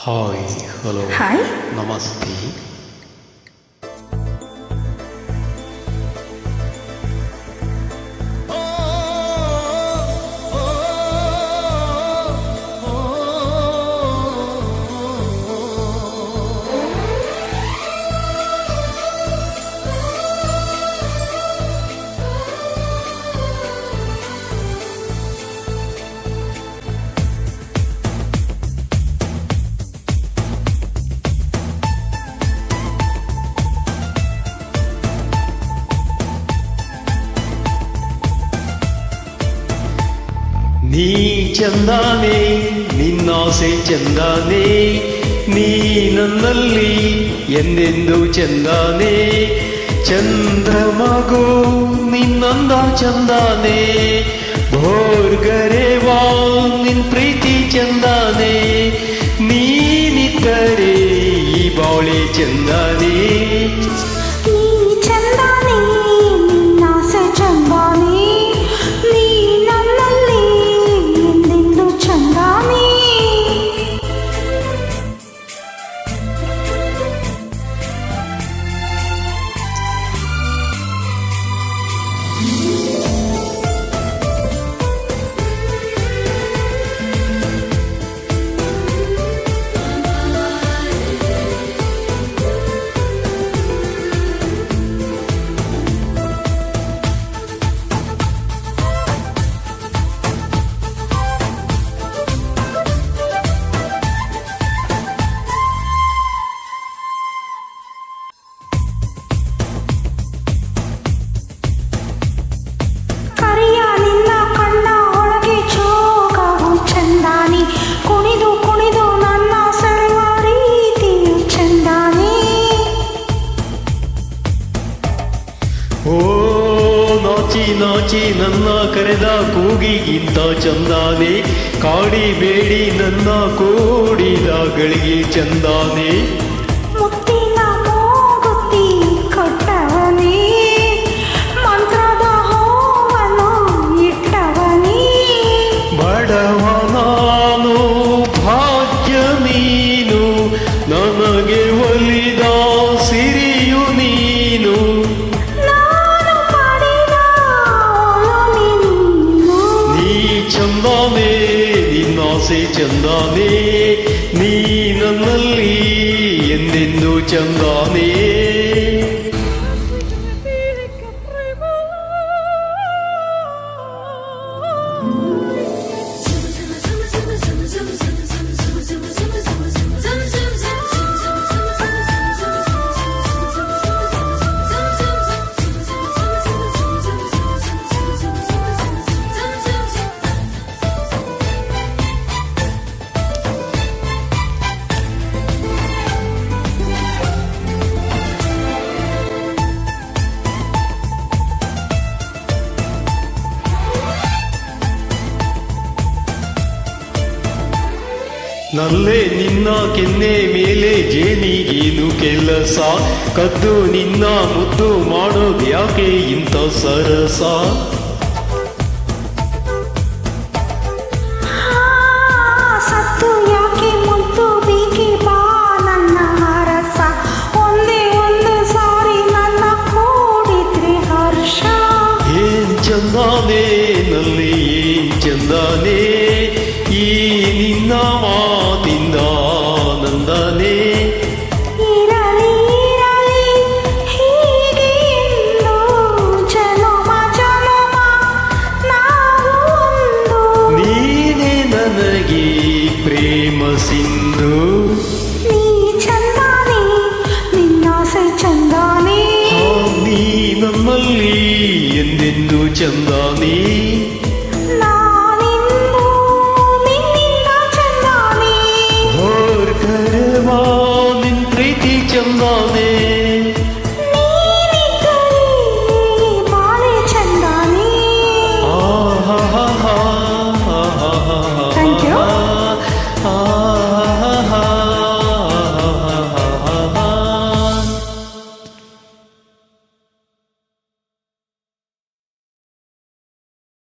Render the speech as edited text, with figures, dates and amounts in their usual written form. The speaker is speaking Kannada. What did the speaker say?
ಹಾಯ್ ಹಲೋ ಹಾಯ್ ನಮಸ್ತೆ. ನೀ ಚಂದಾನೆ, ನಿನ್ನಾಸೆ ಚಂದಾನೆ, ನೀ ನನ್ನಲ್ಲಿ ಎಂದೆಂದು ಚಂದಾನೆ. ಚಂದ್ರಮಗು ನಿನ್ನಂದ ಚಂದಾನೆ, ಭೋರ್ಗರೆವಾ ನಿನ್ ಪ್ರೀತಿ ಚಂದಾನೆ. ನೀನಿದ್ದರೆ ಈ ಬಾಳೆ ಚಂದಾನೆ. ಓ ನಾಚಿ ನಾಚಿ ನನ್ನ ಕರೆದ ಕೂಗಿಗಿಂತ ಚಂದಾನೆ, ಕಾಡಿಬೇಡಿ ನನ್ನ ಕೂಡಿದ ಗಳಿಗೆ ಚಂದಾನೆ. ಮುತ್ತಿನ ಮೂಗುತಿ ಕೊಟ್ಟವನೇ, ಮಂತ್ರದ ಹೂವನ್ನು ಇಟ್ಟವನೇ. ಬಡವ ನಾನು ಭಾಗ್ಯ ನೀನು, ನನಗೆ ಒಲಿದ ಸಿರಿಯು ನೀನು. ಚಂದಾನೆ ನಿನ್ನಾಸೆ ಚಂದಾನೆ, ನೀ ನನ್ನಲ್ಲಿ ಎಂದೆಂದು ಚಂದಾನೆ. ನಲ್ಲೇ ನಿನ್ನ ಕೆನ್ನೆ ಮೇಲೆ ಜೇನಿಗೇನು ಕೆಲಸ, ಕದ್ದು ನಿನ್ನ ಮುದ್ದು ಮಾಡೋದು ಯಾಕೆ ಇಂಥ ಸರಸ. ಸತ್ತು ಯಾಕೆ ಮುದ್ದು ಬೇಕೆ ಬಾ ನನ್ನ ಹರಸ, ಒಂದೇ ಒಂದು ಸಾರಿ ನನ್ನ ಕೂಡಿದ್ರೆ ಹರ್ಷ. ಏನ್ ಚಂದಾನೆ ನಲ್ಲಿ ಏನ್ ಚಂದಾನೆ, ಈ ನಿನ್ನ ಮಾತಿಂದ ನಂದನೆ. ಇರಲಿ ಇರಲಿ ಹೀಗೆ ಎಂದು ಜನುಮ ಜನುಮ ನಾವು ಒಂದು. ನೀನೇ ನನಗೆ ಪ್ರೇಮ ಸಿಂಧು. ನೀ ಚಂದಾನೆ ನಿನ್ನಾಸೆ ಚಂದಾನೆ, ನೀ ನಮ್ಮಲ್ಲಿ ಎಂದೆಂದು ಚಂದಾನೆ.